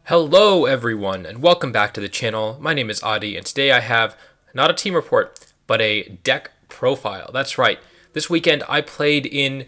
Hello everyone and welcome back to the channel. My name is Adi and today I have not a team report but a deck profile. That's right. This weekend I played in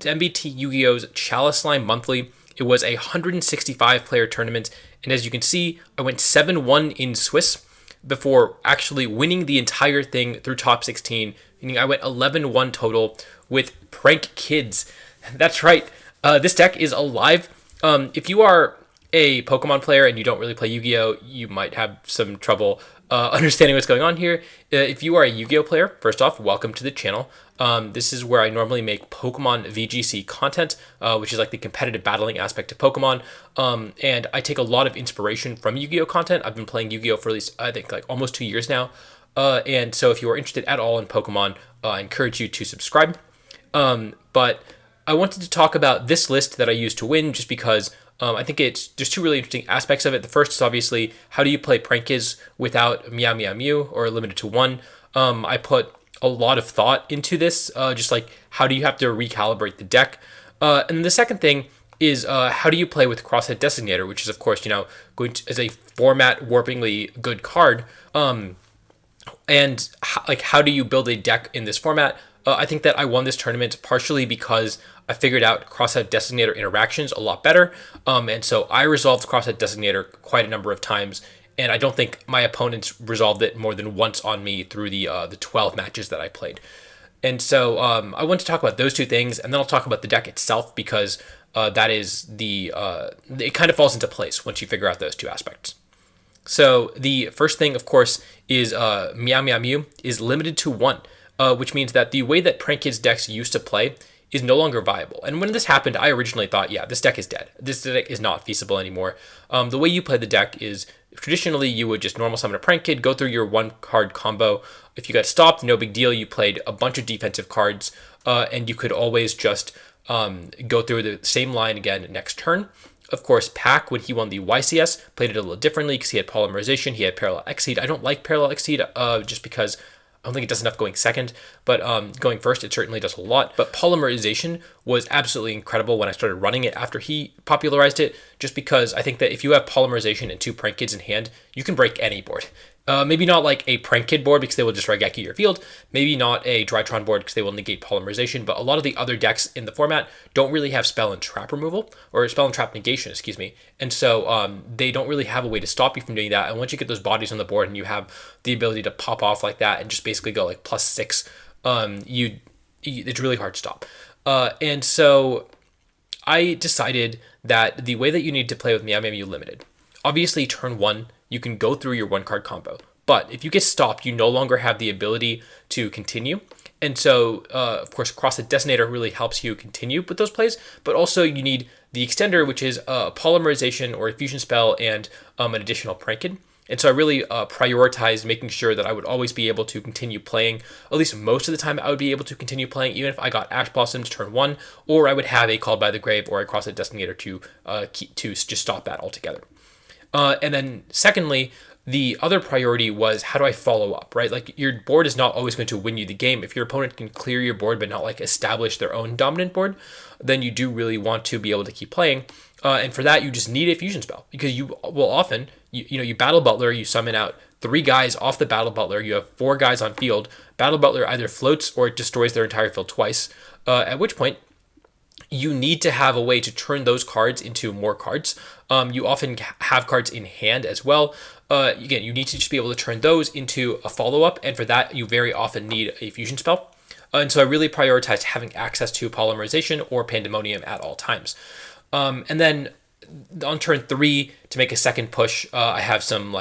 MBT Yu-Gi-Oh's Chalice Line Monthly. It was a 165 player tournament and as you can see I went 7-1 in Swiss before actually winning the entire thing through top 16, meaning I went 11-1 total with Prank Kids. That's right. This deck is alive. If you are a Pokemon player and you don't really play Yu-Gi-Oh, you might have some trouble understanding what's going on here. If you are a Yu-Gi-Oh player, first off, welcome to the channel. This is where I normally make Pokemon VGC content, which is like the competitive battling aspect of Pokemon. And I take a lot of inspiration from Yu-Gi-Oh content. I've been playing Yu-Gi-Oh for at least, I think, like almost 2 years now. And so if you are interested at all in Pokemon, I encourage you to subscribe. But I wanted to talk about this list that I used to win just because I think there's two really interesting aspects of it. The first is obviously how do you play Prank Kids without Meow Mu or limited to one. I put a lot of thought into this, just like how do you have to recalibrate the deck. And the second thing is how do you play with Crossout Designator, which is of course going to, as a format warpingly good card. And how do you build a deck in this format? I think that I won this tournament partially because I figured out Crossout Designator interactions a lot better. And so I resolved Crossout Designator quite a number of times. And I don't think my opponents resolved it more than once on me through the 12 matches that I played. And so I want to talk about those two things. And then I'll talk about the deck itself because that is it kind of falls into place once you figure out those two aspects. So the first thing, of course, is Meow Mu is limited to one. Which means that the way that Prank Kids decks used to play is no longer viable. And when this happened, I originally thought, yeah, this deck is dead. This deck is not feasible anymore. The way you play the deck is traditionally you would just normal summon a Prank Kid, go through your one card combo. If you got stopped, no big deal. You played a bunch of defensive cards, and you could always just go through the same line again next turn. Of course, Pac, when he won the YCS, played it a little differently because he had Polymerization, he had Parallel Exceed. I don't like Parallel Exceed just because I don't think it does enough going second, but going first, it certainly does a lot. But Polymerization was absolutely incredible when I started running it after he popularized it, just because I think that if you have Polymerization and two Prank Kids in hand, you can break any board. Maybe not like a Prank Kid board because they will just Raigeki your field. Maybe not a Drytron board because they will negate Polymerization, but a lot of the other decks in the format don't really have spell and trap removal, or spell and trap negation, excuse me. And so they don't really have a way to stop you from doing that. And once you get those bodies on the board and you have the ability to pop off like that and just basically go like +6, it's really hard to stop. And so I decided that the way that you need to play with Meow Mu Limited, obviously turn one, you can go through your one card combo. But if you get stopped, you no longer have the ability to continue. And so, of course, Crossout Designator really helps you continue with those plays. But also you need the extender, which is a Polymerization or a fusion spell and an additional Prank Kid. And so I really prioritized making sure that I would always be able to continue playing. At least most of the time I would be able to continue playing, even if I got Ash Blossoms turn one, or I would have a Called by the Grave or a Crossout Designator to just stop that altogether. And then secondly, the other priority was how do I follow up, right? Like your board is not always going to win you the game. If your opponent can clear your board but not like establish their own dominant board, then you do really want to be able to keep playing. And for that, you just need a fusion spell because you will often, you Battle Butler, you summon out 3 guys off the Battle Butler, you have 4 guys on field. Battle Butler either floats or it destroys their entire field twice, at which point you need to have a way to turn those cards into more cards. You often have cards in hand as well. Again, you need to just be able to turn those into a follow-up, and for that, you very often need a fusion spell. And so I really prioritized having access to Polymerization or Pandemonium at all times. And then on turn 3, to make a second push, I have some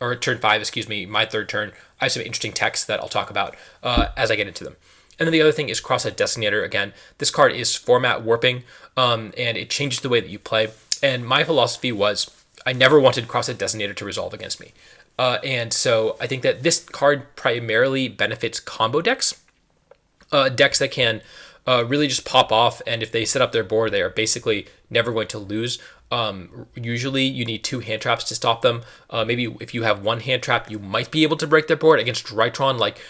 or turn 5, excuse me, my third turn, I have some interesting texts that I'll talk about as I get into them. And then the other thing is Crossout Designator. Again, this card is format warping, and it changes the way that you play. And my philosophy was I never wanted Crossout Designator to resolve against me. And so I think that this card primarily benefits combo decks, decks that can really just pop off. And if they set up their board, they are basically never going to lose. Usually you need 2 hand traps to stop them. Maybe if you have 1 hand trap, you might be able to break their board. Against Drytron, like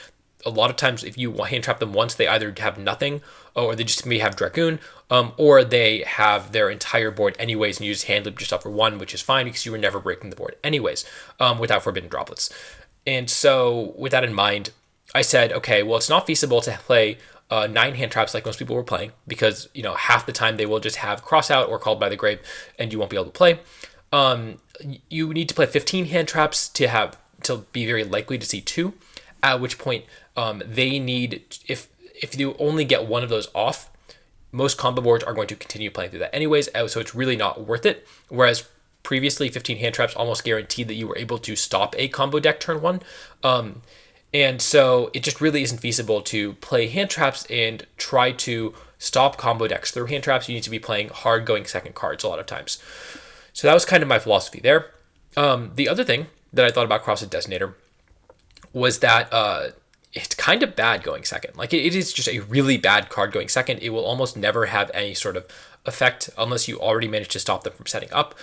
a lot of times if you hand trap them once, they either have nothing or they just maybe have Dragoon, or they have their entire board anyways, and you just hand loop yourself for one, which is fine because you were never breaking the board anyways, without Forbidden Droplets. And so with that in mind, I said, okay, well, it's not feasible to play 9 hand traps like most people were playing because, half the time they will just have Crossout or Called by the Grave and you won't be able to play. You need to play 15 hand traps to be very likely to see 2, at which point they need, if you only get one of those off, most combo boards are going to continue playing through that anyways, so it's really not worth it. Whereas previously 15 hand traps almost guaranteed that you were able to stop a combo deck turn 1. And so it just really isn't feasible to play hand traps and try to stop combo decks through hand traps. You need to be playing hard going second cards a lot of times. So that was kind of my philosophy there. The other thing that I thought about Crossout Designator was that it's kind of bad going second. Like it is just a really bad card going second. It will almost never have any sort of effect unless you already manage to stop them from setting up.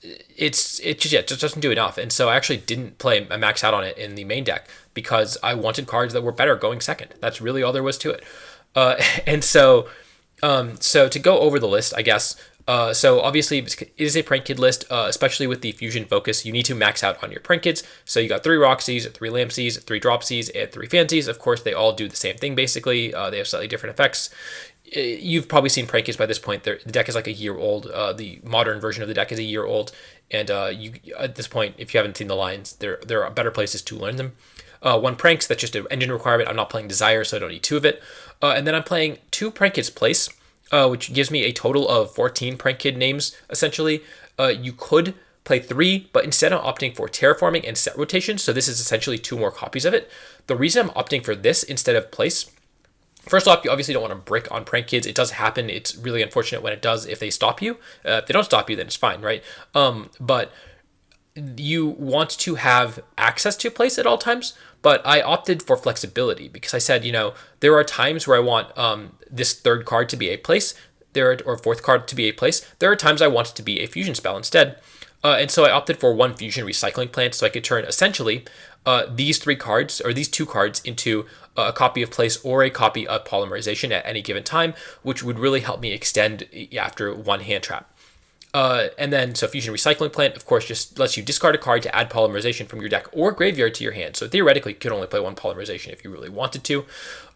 It just doesn't do enough. And so I actually didn't play a max out on it in the main deck because I wanted cards that were better going second. That's really all there was to it. And so to go over the list, I guess, so obviously it is a prank kid list, especially with the fusion focus. You need to max out on your prank kids. So you got 3 Roxys, 3 Lampsies, 3 Dropsies, and 3 Fancies. Of course, they all do the same thing basically. They have slightly different effects. You've probably seen prank kids by this point. The deck is like a year old. The modern version of the deck is a year old, and you at this point, if you haven't seen the lines, there are better places to learn them. 1 pranks, that's just an engine requirement. I'm not playing Desire, so I don't need 2 of it. And then I'm playing 2 prank kids place, which gives me a total of 14 prank kid names essentially. You could play 3, but instead I'm opting for terraforming and set rotation. So this is essentially 2 more copies of it. The reason I'm opting for this instead of place, first off, you obviously don't want to brick on prank kids. It does happen. It's really unfortunate when it does if they stop you. If they don't stop you, then it's fine, right? But you want to have access to place at all times. But I opted for flexibility because I said, there are times where I want this 3rd card to be a place, or 4th card to be a place. There are times I want it to be a fusion spell instead. And so I opted for 1 fusion recycling plant so I could turn essentially these 3 cards or these 2 cards into a copy of place or a copy of polymerization at any given time, which would really help me extend after 1 hand trap. And then, so Fusion Recycling Plant, of course, just lets you discard a card to add polymerization from your deck or graveyard to your hand. So theoretically, you could only play 1 polymerization if you really wanted to.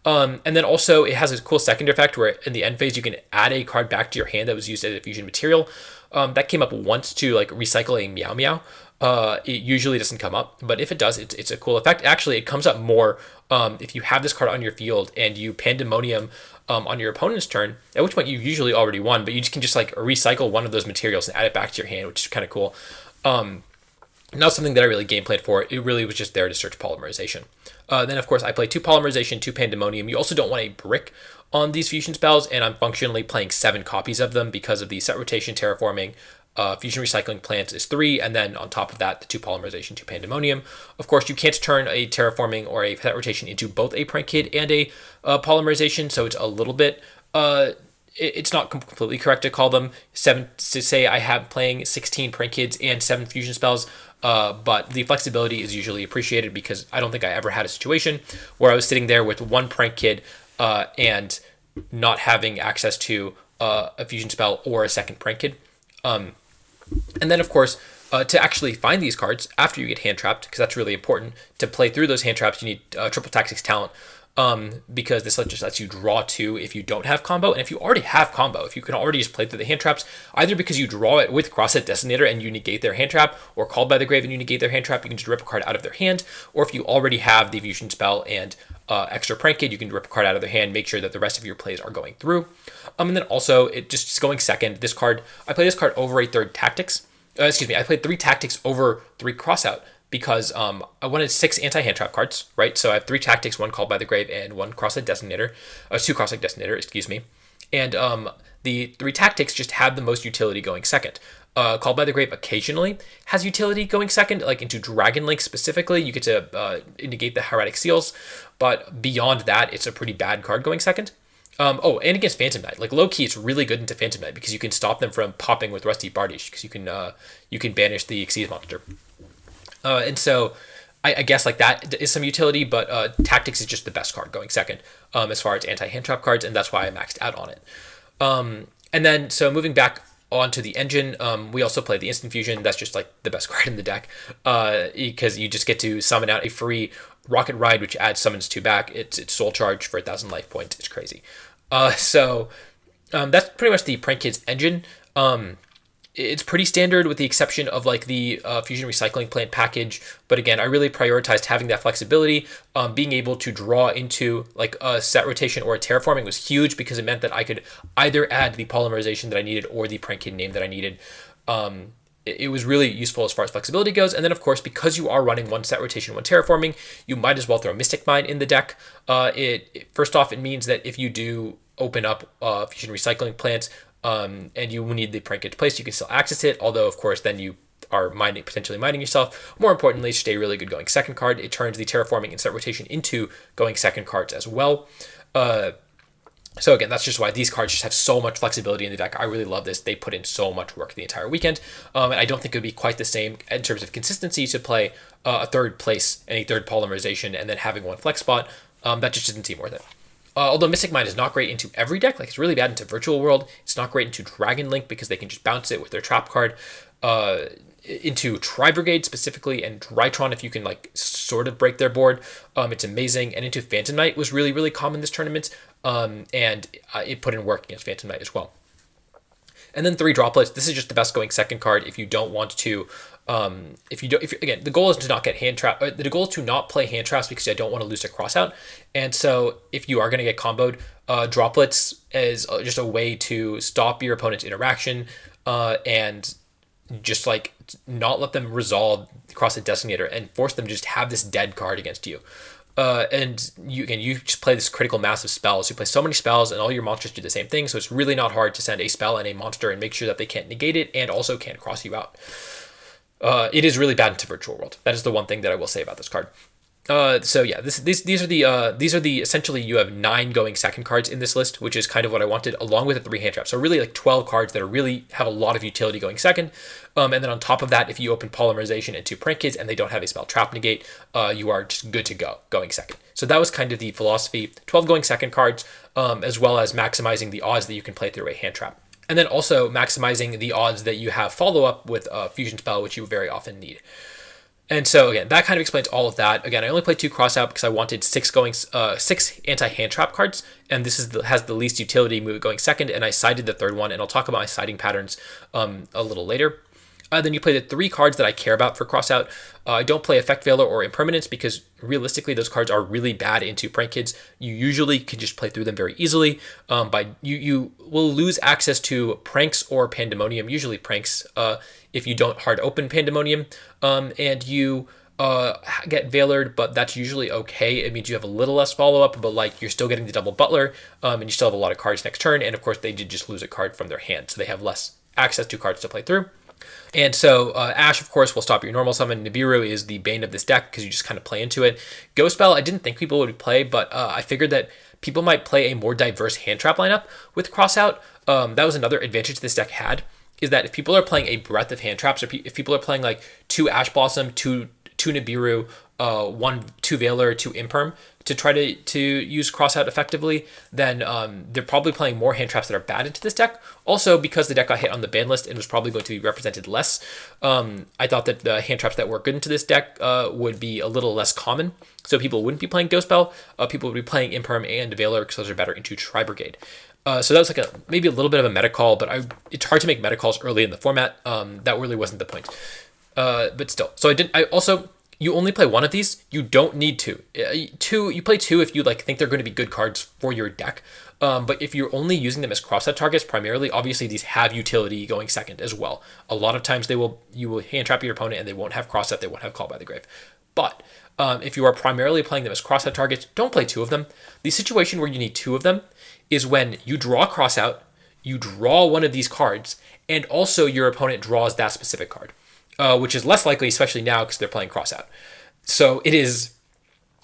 And then also, it has a cool second effect where in the end phase, you can add a card back to your hand that was used as a fusion material. That came up once to like recycle a Meow Meow. It usually doesn't come up, but if it does, it's a cool effect. Actually, it comes up more if you have this card on your field and you Pandemonium on your opponent's turn, at which point you usually already won, but you just can just like recycle one of those materials and add it back to your hand, which is kind of cool. Not something that I really game played for. It really was just there to search polymerization. Then, of course, I play 2 polymerization, 2 Pandemonium. You also don't want a brick on these fusion spells, and I'm functionally playing 7 copies of them because of the set rotation, terraforming, fusion recycling plants is 3, and then on top of that, the 2 polymerization, 2 Pandemonium. Of course, you can't turn a terraforming or a set rotation into both a prank kid and a polymerization, so it's a little bit. It's not completely correct to call them 7. To say I have playing 16 prank kids and 7 fusion spells. But the flexibility is usually appreciated because I don't think I ever had a situation where I was sitting there with 1 prank kid and not having access to a fusion spell or a second prank kid. And then, of course, to actually find these cards after you get hand trapped, because that's really important, to play through those hand traps, you need triple tactics talent. Because this just lets you draw 2 if you don't have combo, and if you already have combo, if you can already just play through the hand traps, either because you draw it with Crossout Designator and you negate their hand trap, or Called by the Grave and you negate their hand trap, you can just rip a card out of their hand, or if you already have the fusion spell and extra prank kid, you can rip a card out of their hand, make sure that the rest of your plays are going through. And then also, it just going second, this card, I play this card over a 3rd tactics. I played 3 tactics over 3 Crossout. Because I wanted 6 anti-hand trap cards, right? So I have 3 tactics, 1 Called by the Grave, and 1 Crossout Designator, 2 Crossout Designator, excuse me. And the 3 tactics just had the most utility going second. Called by the Grave occasionally has utility going second, like into Dragon Link specifically. You get to negate the Hieratic Seals, but beyond that, it's a pretty bad card going second. And against Phantom Knight, like low key, it's really good into Phantom Knight because you can stop them from popping with Rusty Bardiche because you can banish the Xyz monster. And so I guess like that is some utility, but Tactics is just the best card going second as far as anti-hand trap cards, and that's why I maxed out on it. And then, so moving back onto the engine, we also play the Instant Fusion. That's just like the best card in the deck because you just get to summon out a free Rocket Ride, which adds summons 2 back. It's Soul Charge for 1,000 life points. It's crazy. So that's pretty much the Prank Kids engine. It's pretty standard with the exception of like the Fusion Recycling Plant package. But again, I really prioritized having that flexibility. Being able to draw into like a set rotation or a terraforming was huge because it meant that I could either add the polymerization that I needed or the Prank Kid name that I needed. It was really useful as far as flexibility goes. And then, of course, because you are running 1 set rotation, 1 terraforming, you might as well throw Mystic Mine in the deck. First off, it means that if you do open up Fusion Recycling Plants, and you need the Prank Kid placed, you can still access it, although of course then you are potentially mining yourself. More importantly, it's just a really good going second card. It turns the terraforming and set rotation into going second cards as well. So again, that's just why these cards just have so much flexibility in the deck. I really love this. They put in so much work the entire weekend, and I don't think it would be quite the same in terms of consistency to play a third place and a third polymerization and then having 1 flex spot. That just didn't seem worth it. Although Mystic Mine is not great into every deck, like it's really bad into Virtual World. It's not great into Dragon Link because they can just bounce it with their trap card. Into Tri-Brigade specifically and Drytron if you can like sort of break their board. It's amazing. And into Phantom Knight was really, really common this tournament. And it put in work against Phantom Knight as well. And then 3 droplets. This is just the best going second card if you don't want to. Again, the goal is to not get hand trap. The goal is to not play hand traps because I don't want to lose a crossout. And so if you are going to get comboed, droplets is just a way to stop your opponent's interaction and just like not let them resolve across a designator and force them to just have this dead card against you. And you just play this critical mass of spells. You play so many spells and all your monsters do the same thing. So it's really not hard to send a spell and a monster and make sure that they can't negate it and also can't cross you out. It is really bad into Virtual World. That is the one thing that I will say about this card. So yeah, these are the essentially you have 9 going second cards in this list, which is kind of what I wanted, along with the 3 hand traps. So really like 12 cards that are really have a lot of utility going second. And then on top of that, if you open polymerization and 2 Prank Kids and they don't have a spell trap negate, you are just good to go going second. So that was kind of the philosophy. 12 going second cards, as well as maximizing the odds that you can play through a hand trap. And then also maximizing the odds that you have follow-up with a fusion spell, which you very often need. And so again, that kind of explains all of that. Again, I only played 2 Crossout because I wanted 6 anti-hand trap cards, and this has the least utility move going second, and I sided the third one, and I'll talk about my siding patterns a little later. Then you play the 3 cards that I care about for Crossout. I don't play Effect Veiler or Impermanence because realistically those cards are really bad into Prank Kids. You usually can just play through them very easily. You will lose access to Pranks or Pandemonium, usually Pranks, if you don't hard open Pandemonium. And you get Veilered, but that's usually okay. It means you have a little less follow-up, but like you're still getting the double Butler, and you still have a lot of cards next turn. And of course they did just lose a card from their hand, so they have less access to cards to play through. And so Ash, of course, will stop your normal summon. Nibiru is the bane of this deck because you just kind of play into it. Ghost Spell, I didn't think people would play, but I figured that people might play a more diverse hand trap lineup with Crossout. That was another advantage this deck had, is that if people are playing a breadth of hand traps, or if people are playing like 2 Ash Blossom, 2 Nibiru, 2 Veiler, 2 Imperm, to try to use Crossout effectively, then they're probably playing more hand traps that are bad into this deck. Also, because the deck got hit on the ban list and was probably going to be represented less, I thought that the hand traps that were good into this deck would be a little less common. So people wouldn't be playing Ghost Spell. People would be playing Imperm and Veiler because those are better into Tri-Brigade. So that was like maybe a little bit of a meta call, but it's hard to make meta calls early in the format. That really wasn't the point. But still, so you only play 1 of these. You don't need 2. You play 2 if you like think they're going to be good cards for your deck. But if you're only using them as Crossout targets primarily, obviously these have utility going second as well. A lot of times you will hand trap your opponent and they won't have Crossout, they won't have Call by the Grave. But if you are primarily playing them as Crossout targets, don't play 2 of them. The situation where you need 2 of them is when you draw Crossout, you draw one of these cards, and also your opponent draws that specific card. Which is less likely, especially now because they're playing Crossout. So it is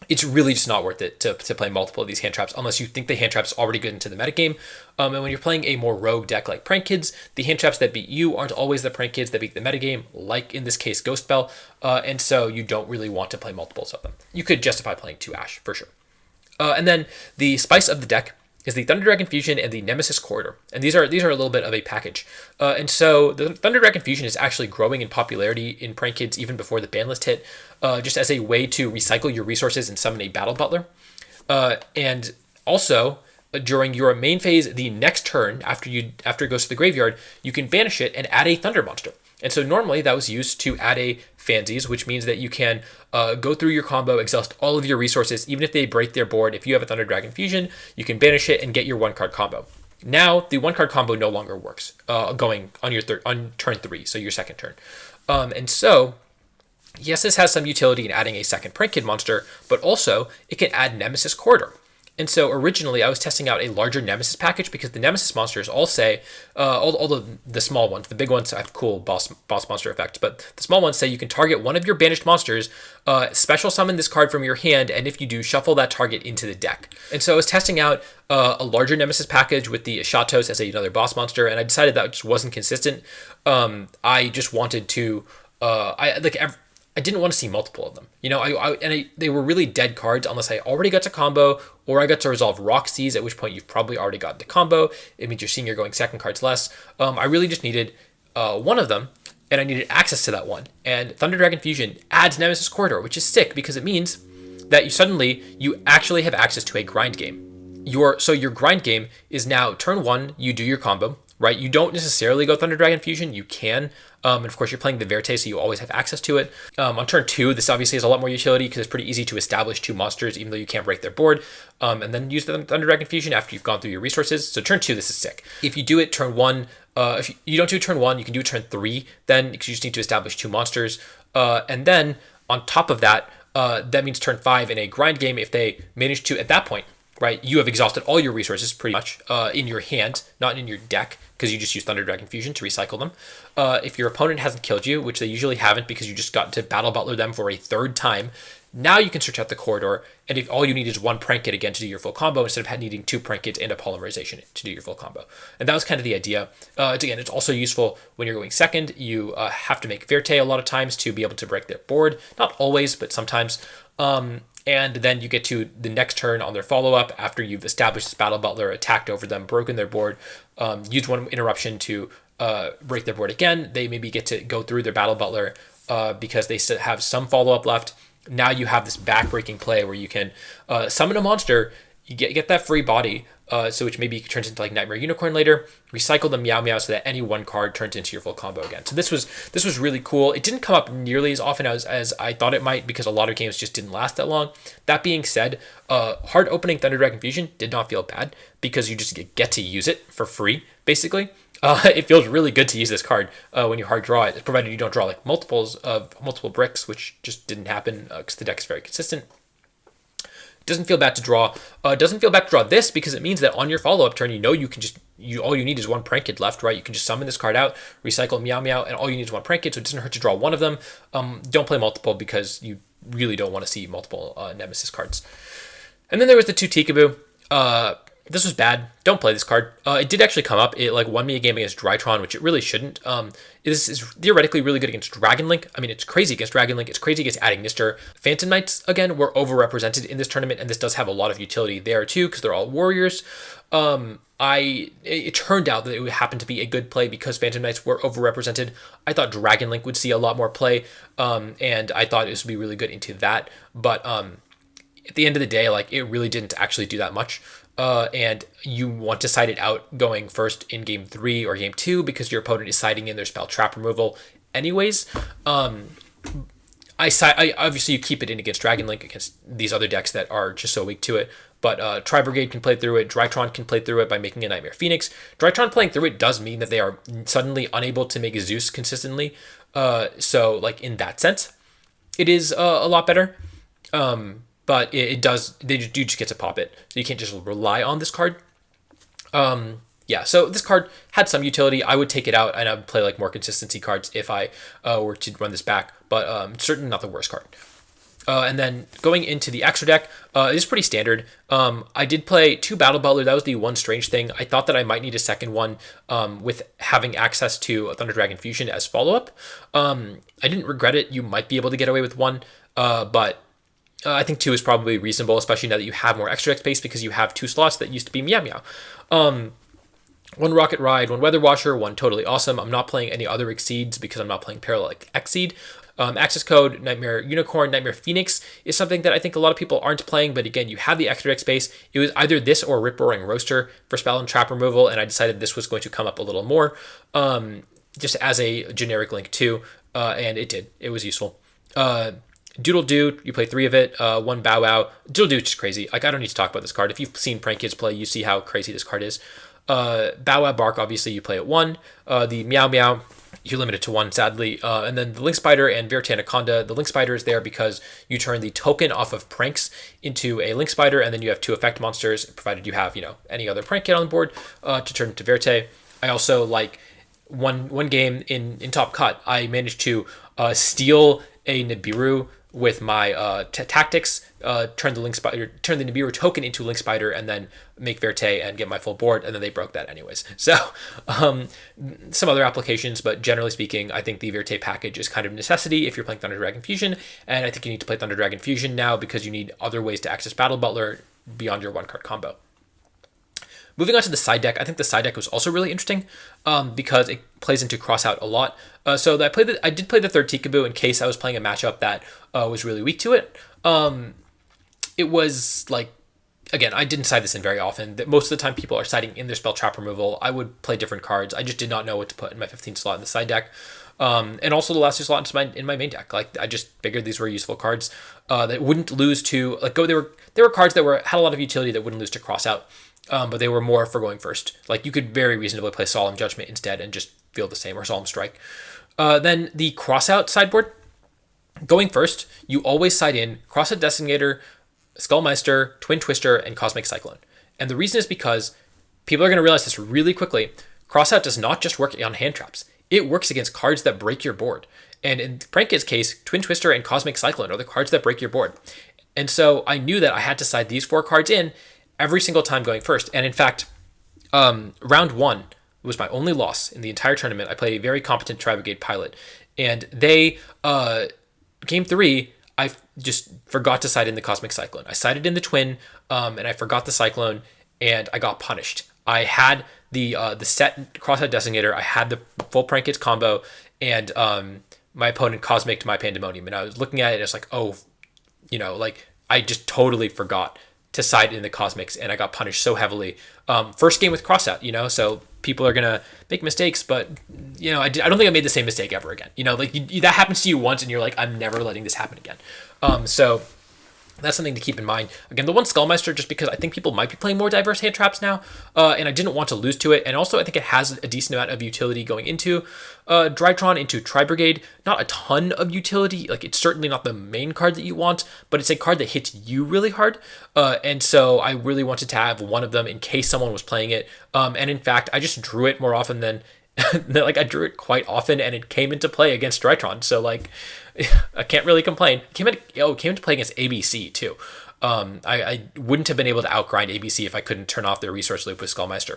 it's really just not worth it to play multiple of these hand traps unless you think the hand trap's already good into the metagame. And when you're playing a more rogue deck like Prank Kids, the hand traps that beat you aren't always the Prank Kids that beat the metagame, like in this case Ghost Bell, and so you don't really want to play multiples of them. You could justify playing 2 Ash for sure. And then the spice of the deck is the Thunder Dragon Fusion and the Nemesis Corridor, and these are a little bit of a package. And so the Thunder Dragon Fusion is actually growing in popularity in Prank Kids even before the Banlist hit, just as a way to recycle your resources and summon a Battle Butler. And also during your main phase, the next turn after it goes to the graveyard, you can banish it and add a Thunder monster. And so normally that was used to add a Fansies, which means that you can go through your combo, exhaust all of your resources, even if they break their board. If you have a Thunder Dragon Fusion, you can banish it and get your 1-card combo. Now the 1-card combo no longer works going on your on turn 3, so your second turn. And so yes, this has some utility in adding a second Prank Kid monster, but also it can add Nemesis Corridor. And so originally I was testing out a larger Nemesis package because the Nemesis monsters all say, all the small ones, the big ones have cool boss monster effects, but the small ones say you can target one of your banished monsters, special summon this card from your hand, and if you do, shuffle that target into the deck. And so I was testing out a larger Nemesis package with the Shatos as another boss monster, and I decided that just wasn't consistent. I just wanted to, I didn't want to see multiple of them. They were really dead cards unless I already got to combo or I got to resolve Roxy's, at which point you've probably already gotten to combo. It means you're going second cards less. I really just needed one of them, and I needed access to that one. And Thunder Dragon Fusion adds Nemesis Corridor, which is sick because it means that you actually have access to a grind game. Your grind game is now turn 1, you do your combo, right? You don't necessarily go Thunder Dragon Fusion. You can. And of course, you're playing the Verte, so you always have access to it. On turn 2, this obviously has a lot more utility because it's pretty easy to establish 2 monsters, even though you can't break their board. And then use the Thunder Dragon Fusion after you've gone through your resources. So turn 2, this is sick. If you do it turn 1, if you don't do turn 1, you can do it turn 3, then because you just need to establish 2 monsters. And then on top of that, that means turn 5 in a grind game, if they manage to, at that point, right, you have exhausted all your resources pretty much in your hand, not in your deck, because you just use Thunder Dragon Fusion to recycle them. If your opponent hasn't killed you, which they usually haven't because you just got to Battle Butler them for a 3rd time, now you can search out the corridor, and if all you need is 1 Prank Kid again to do your full combo instead of needing 2 Prank Kids and a Polymerization to do your full combo. And that was kind of the idea. Again, it's also useful when you're going second. You have to make Verte a lot of times to be able to break their board. Not always, but sometimes. And then you get to the next turn on their follow-up after you've established this Battle Butler, attacked over them, broken their board, used 1 interruption to break their board again. They maybe get to go through their Battle Butler because they still have some follow-up left. Now you have this back-breaking play where you can summon a monster, you get that free body, so which maybe turns into like Nightmare Unicorn later, recycle the Meow Meow so that any 1 card turns into your full combo again. So this was really cool. It didn't come up nearly as often as I thought it might because a lot of games just didn't last that long. That being said, hard opening Thunder Dragon Fusion did not feel bad because you just get to use it for free, basically. It feels really good to use this card when you hard draw it, provided you don't draw like multiple bricks, which just didn't happen because the deck is very consistent. Doesn't feel bad to draw. Doesn't feel bad to draw this because it means that on your follow-up turn, you can just all you need is 1 Prank Kid left, right? You can just summon this card out, recycle Meow Meow, and all you need is 1 Prank Kid, so it doesn't hurt to draw 1 of them. Don't play multiple because you really don't want to see multiple Nemesis cards. And then there was the 2 Tikaboo. This was bad. Don't play this card. It did actually come up. It won me a game against Drytron, which it really shouldn't. This is theoretically really good against Dragon Link. I mean, it's crazy against Dragon Link. It's crazy against adding Nister. Phantom Knights, again, were overrepresented in this tournament, and this does have a lot of utility there too, because they're all warriors. It turned out that it would happen to be a good play because Phantom Knights were overrepresented. I thought Dragon Link would see a lot more play, and I thought this would be really good into that. But at the end of the day, it really didn't actually do that much. And you want to side it out going first in game 3 or game 2 because your opponent is siding in their spell trap removal anyways. Obviously you keep it in against Dragon Link against these other decks that are just so weak to it. But Tri-Brigade can play through it. Drytron can play through it by making a Nightmare Phoenix. Drytron playing through it does mean that they are suddenly unable to make Zeus consistently. So in that sense, it is a lot better. But they do just get to pop it. So you can't just rely on this card. So this card had some utility. I would take it out and I would play more consistency cards if I were to run this back. But certainly not the worst card. And then going into the extra deck, it is pretty standard. I did play 2 Battle Butler. That was the one strange thing. I thought that I might need a second one with having access to a Thunder Dragon Fusion as follow-up. I didn't regret it. You might be able to get away with 1, but I think 2 is probably reasonable, especially now that you have more extra deck space because you have 2 slots that used to be Meow Meow. 1 Rocket Ride, 1 Weather Washer, 1 Totally Awesome. I'm not playing any other Exceeds because I'm not playing Parallel Exceed. Access Code, Nightmare Unicorn, Nightmare Phoenix is something that I think a lot of people aren't playing, but again, you have the extra deck space. It was either this or Rip Roaring Roaster for spell and trap removal, and I decided this was going to come up a little more, just as a generic link too, and it did. It was useful. Doodle Doo, you play 3 of it, 1 Bow Wow. Doodle Doo is just crazy. Like, I don't need to talk about this card. If you've seen Prank Kids play, you see how crazy this card is. Bow Wow Bark, obviously, you play at 1. The Meow Meow, you're limited to 1, sadly. And then the Link Spider and Verte Anaconda. The Link Spider is there because you turn the token off of Pranks into a Link Spider, and then you have 2 effect monsters, provided you have, any other Prank Kid on the board, to turn into Verte. I also, one game in Top Cut, I managed to steal a Nibiru with my tactics, turn the Nibiru token into Link Spider, and then make Verte and get my full board, and then they broke that anyways. So some other applications, but generally speaking, I think the Verte package is kind of a necessity if you're playing Thunder Dragon Fusion, and I think you need to play Thunder Dragon Fusion now because you need other ways to access Battle Butler beyond your 1-card combo. Moving on to the side deck, I think the side deck was also really interesting because it plays into Crossout a lot. So I did play the 3rd Tikaboo in case I was playing a matchup that was really weak to it. It was again, I didn't side this in very often. That most of the time people are siding in their spell trap removal. I would play different cards. I just did not know what to put in my 15th slot in the side deck. And also the last 2 slots in my main deck. I just figured these were useful cards that wouldn't lose to there were cards that had a lot of utility that wouldn't lose to Crossout. But they were more for going first. You could very reasonably play Solemn Judgment instead and just feel the same, or Solemn Strike. Then the Crossout sideboard. Going first, you always side in Crossout Designator, Skullmeister, Twin Twister, and Cosmic Cyclone. And the reason is because people are going to realize this really quickly. Crossout does not just work on hand traps. It works against cards that break your board. And in Prankid's case, Twin Twister and Cosmic Cyclone are the cards that break your board. And so I knew that I had to side these 4 cards in every single time going first. And in fact, round 1 was my only loss in the entire tournament. I played a very competent Tri-Brigade pilot. And they, game 3, I just forgot to side in the Cosmic Cyclone. I sided in the Twin, and I forgot the Cyclone, and I got punished. I had the set Crossout Designator, I had the full Prank Kids combo, and my opponent Cosmic to my Pandemonium. And I was looking at it, and it's I just totally forgot to side in the Cosmics, and I got punished so heavily. First game with Crossout, so people are gonna make mistakes, but I don't think I made the same mistake ever again. That happens to you once, and you're like, I'm never letting this happen again. So that's something to keep in mind. Again, the 1 Skullmeister, just because I think people might be playing more diverse hand traps now, and I didn't want to lose to it. And also, I think it has a decent amount of utility going into Drytron, into Tri-Brigade. Not a ton of utility. It's certainly not the main card that you want, but it's a card that hits you really hard. And so I really wanted to have one of them in case someone was playing it. And in fact, I just drew it more often than I drew it quite often, and it came into play against Drytron. So I can't really complain. It came into play against ABC too. I wouldn't have been able to outgrind ABC if I couldn't turn off their resource loop with Skullmeister.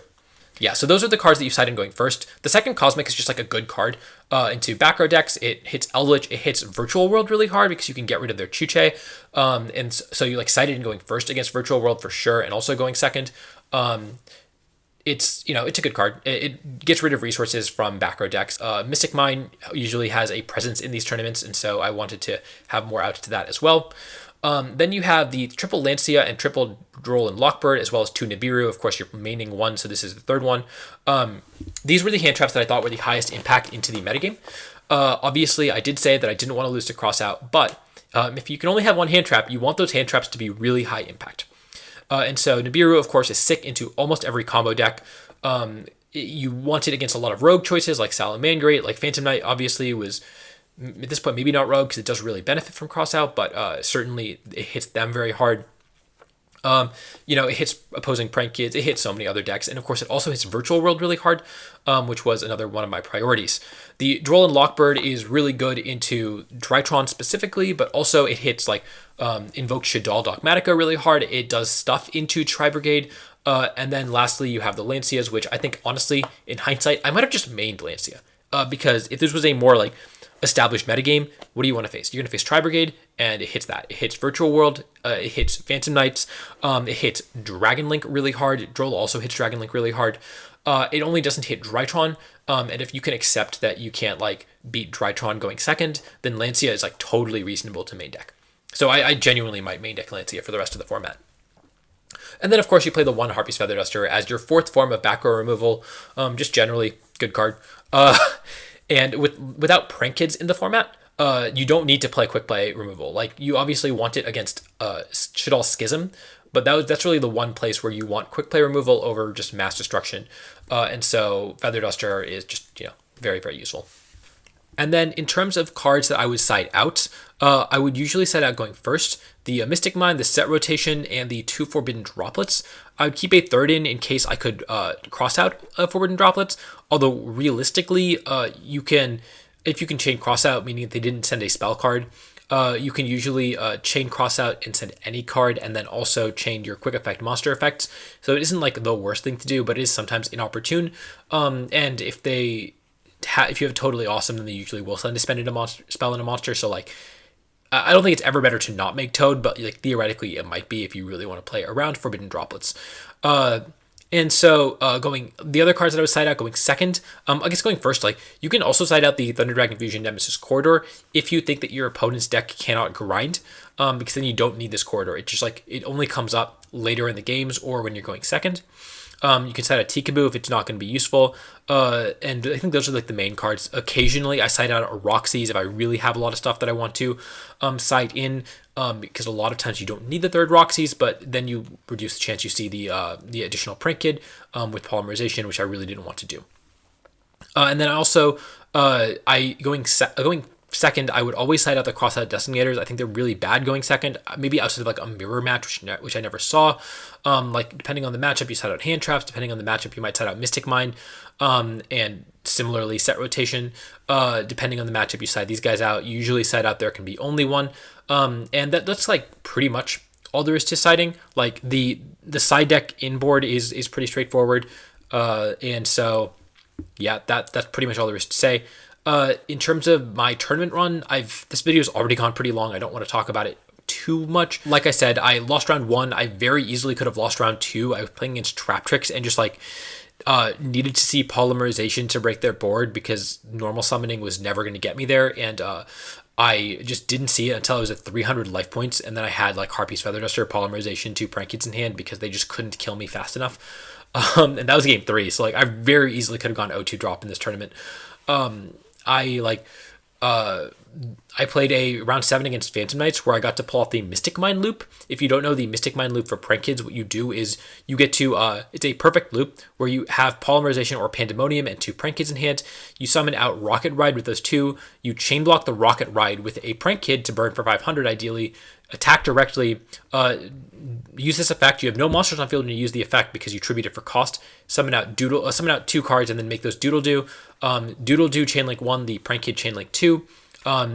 Yeah, so those are the cards that you side in going first. The second Cosmic is just a good card into back row decks. It hits Eldritch, it hits Virtual World really hard because you can get rid of their Chuche. And so you sided in going first against Virtual World for sure, and also going second. It's it's a good card. It gets rid of resources from back row decks. Mystic Mine usually has a presence in these tournaments, and so I wanted to have more out to that as well. Then you have the triple Lancia and triple Droll and Lockbird, as well as 2 Nibiru. Of course, you're maining 1, so this is the 3rd one. These were the hand traps that I thought were the highest impact into the metagame. Obviously, I did say that I didn't want to lose to Crossout, but if you can only have 1 hand trap, you want those hand traps to be really high impact. And so Nibiru, of course, is sick into almost every combo deck. You want it against a lot of rogue choices like Salamangreat, like Phantom Knight, obviously, was at this point maybe not rogue because it does really benefit from Crossout, but certainly it hits them very hard. It hits opposing prank kids. It hits so many other decks, and of course, it also hits Virtual World really hard, which was another one of my priorities. The Droll and Lockbird is really good into Drytron specifically, but also it hits like Invoke Shaddoll Dogmatica really hard. It does stuff into Tri Brigade. And then lastly, you have the Lancias, which I think honestly, in hindsight, I might have just mained Lancia because if this was a more like established metagame, what do you want to face? You're going to face Tri Brigade, and it hits that. It hits Virtual World, it hits Phantom Knights, it hits Dragon Link really hard. Droll also hits Dragon Link really hard. It only doesn't hit Drytron, and if you can accept that you can't like beat Drytron going second, then Lancia is like totally reasonable to main deck. So I genuinely might main deck Lancia for the rest of the format. And then, of course, you play the one Harpy's Feather Duster as your fourth form of back row removal. Just generally good card. And without Prank Kids in the format, you don't need to play quick play removal. Like, you obviously want it against Shaddoll Schism, but that's really the one place where you want quick play removal over just mass destruction. And so Feather Duster is just, very, very useful. And then in terms of cards that I would side out, I would usually side out going first the Mystic Mine, the Set Rotation, and the 2 Forbidden Droplets. I would keep a third in case I could cross out Forbidden Droplets, although realistically, if you can chain Crossout, meaning that they didn't send a spell card, you can usually chain Crossout and send any card, and then also chain your quick effect monster effects. So it isn't like the worst thing to do, but it is sometimes inopportune. And if you have totally awesome, then they usually will send a spell in a monster. So like, I don't think it's ever better to not make Toad, but like theoretically it might be if you really want to play around Forbidden Droplets. And so the other cards that I would side out going second, I guess going first, like you can also side out the Thunder Dragon Fusion Nemesis Corridor if you think that your opponent's deck cannot grind, because then you don't need this corridor. It just like it only comes up later in the games or when you're going second. You can side out Tikaboo if it's not going to be useful. And I think those are like the main cards. Occasionally, I side out Roxy's if I really have a lot of stuff that I want to side in, because a lot of times you don't need the third Roxy's, but then you reduce the chance you see the additional Prank Kid with Polymerization, which I really didn't want to do. And then also, going second, I would always side out the Crossout Designators. I think they're really bad going second. Maybe outside of like a mirror match, which I never saw. Like depending on the matchup, you side out Hand Traps. Depending on the matchup, you might side out Mystic Mine. And similarly, Set Rotation. Depending on the matchup, you side these guys out. You usually side out There Can Be Only One. And that's like pretty much all there is to siding. Like the side deck inboard is pretty straightforward. And so yeah, that's pretty much all there is to say. In terms of my tournament run, this video's already gone pretty long. I don't want to talk about it too much. Like I said, I lost round 1. I very easily could have lost round 2. I was playing against Trap Tricks and just like needed to see Polymerization to break their board because normal summoning was never going to get me there. And I just didn't see it until I was at 300 life points. And then I had like Harpy's Feather Duster, Polymerization, 2 Prank Kids in hand because they just couldn't kill me fast enough. And that was game 3. So like I very easily could have gone 0-2 drop in this tournament. I played a round 7 against Phantom Knights where I got to pull off the Mystic Mine loop. If you don't know the Mystic Mine loop for Prank Kids, what you do is you get to, it's a perfect loop where you have Polymerization or Pandemonium and 2 Prank Kids in hand. You summon out Rocket Ride with those 2. You chain block the Rocket Ride with a Prank Kid to burn for 500 ideally. Attack directly. Use this effect. You have no monsters on field when you use the effect because you tribute it for cost. Summon out 2 cards and then make those Doodle Do. Doodle Do Chainlink 1, the Prank Kid Chainlink 2.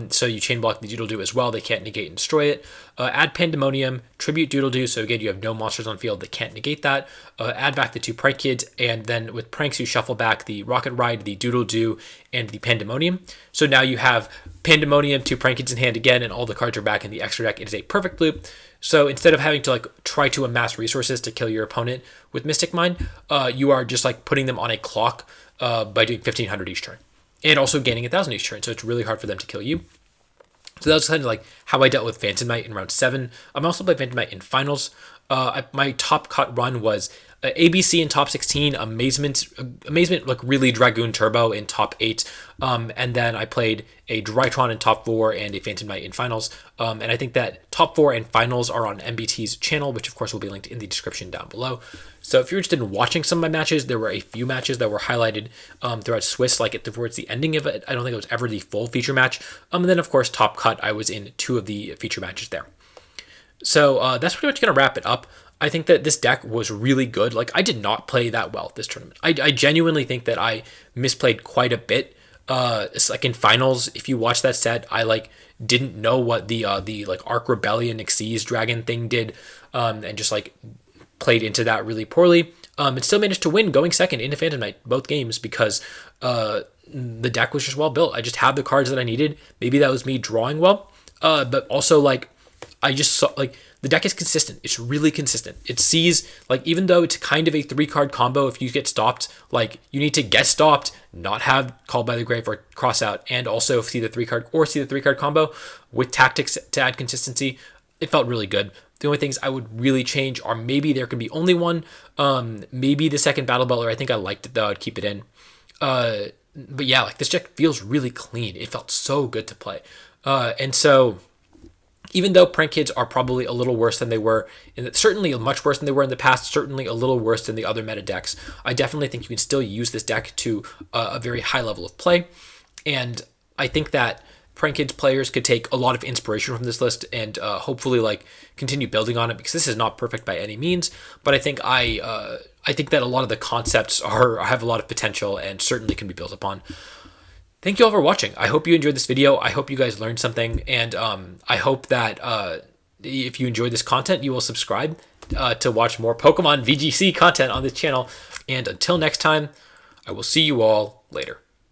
So you chain block the Doodle Do as well. They can't negate and destroy it. Add Pandemonium, tribute Doodle Do. So again, you have no monsters on field that can't negate that. Add back the 2 Prank Kids, and then with Pranks, you shuffle back the Rocket Ride, the Doodle Do, and the Pandemonium. So now you have Pandemonium, 2 Prank Kids in hand again, and all the cards are back in the extra deck. It is a perfect loop. So instead of having to like try to amass resources to kill your opponent with Mystic Mine, you are just like putting them on a clock by doing 1,500 each turn. And also gaining 1,000 each turn, so it's really hard for them to kill you. So that's kind of like how I dealt with Phantom Knight in round 7. I'm also played Phantom Knight in finals. My top cut run was ABC in top 16, Amazement like really Dragoon Turbo in top 8, and then I played a Drytron in top 4 and a Phantom Knight in finals. And I think that top 4 and finals are on MBT's channel, which of course will be linked in the description down below. So if you're interested in watching some of my matches, there were a few matches that were highlighted throughout Swiss, like towards the ending of it. I don't think it was ever the full feature match. And then of course top cut, I was in 2 of the feature matches there. So that's pretty much going to wrap it up. I think that this deck was really good. Like, I did not play that well this tournament. I genuinely think that I misplayed quite a bit. It's like in finals, if you watch that set, I like didn't know what the like Arc Rebellion Xyz Dragon thing did, and just like played into that really poorly. And still managed to win going second into Phantom Knight both games because the deck was just well built. I just had the cards that I needed. Maybe that was me drawing well, but also like I just saw like the deck is consistent. It's really consistent. It sees like even though it's kind of a 3-card combo, if you get stopped, like you need to get stopped, not have Called by the Grave or Crossout, and also see the 3-card combo with tactics to add consistency. It felt really good. The only things I would really change are maybe there can be only one. Maybe the second Battle Butler. I think I liked it though. I'd keep it in. But yeah, like this deck feels really clean. It felt so good to play. And so even though prank kids are probably a little worse than they were, certainly much worse than they were in the past, certainly a little worse than the other meta decks, I definitely think you can still use this deck to a very high level of play. And I think that prank kids players could take a lot of inspiration from this list and hopefully like continue building on it, because this is not perfect by any means. But I think I think that a lot of the concepts have a lot of potential and certainly can be built upon. Thank you all for watching. I hope you enjoyed this video. I hope you guys learned something, and I hope that if you enjoyed this content, you will subscribe to watch more Pokemon VGC content on this channel. And until next time, I will see you all later.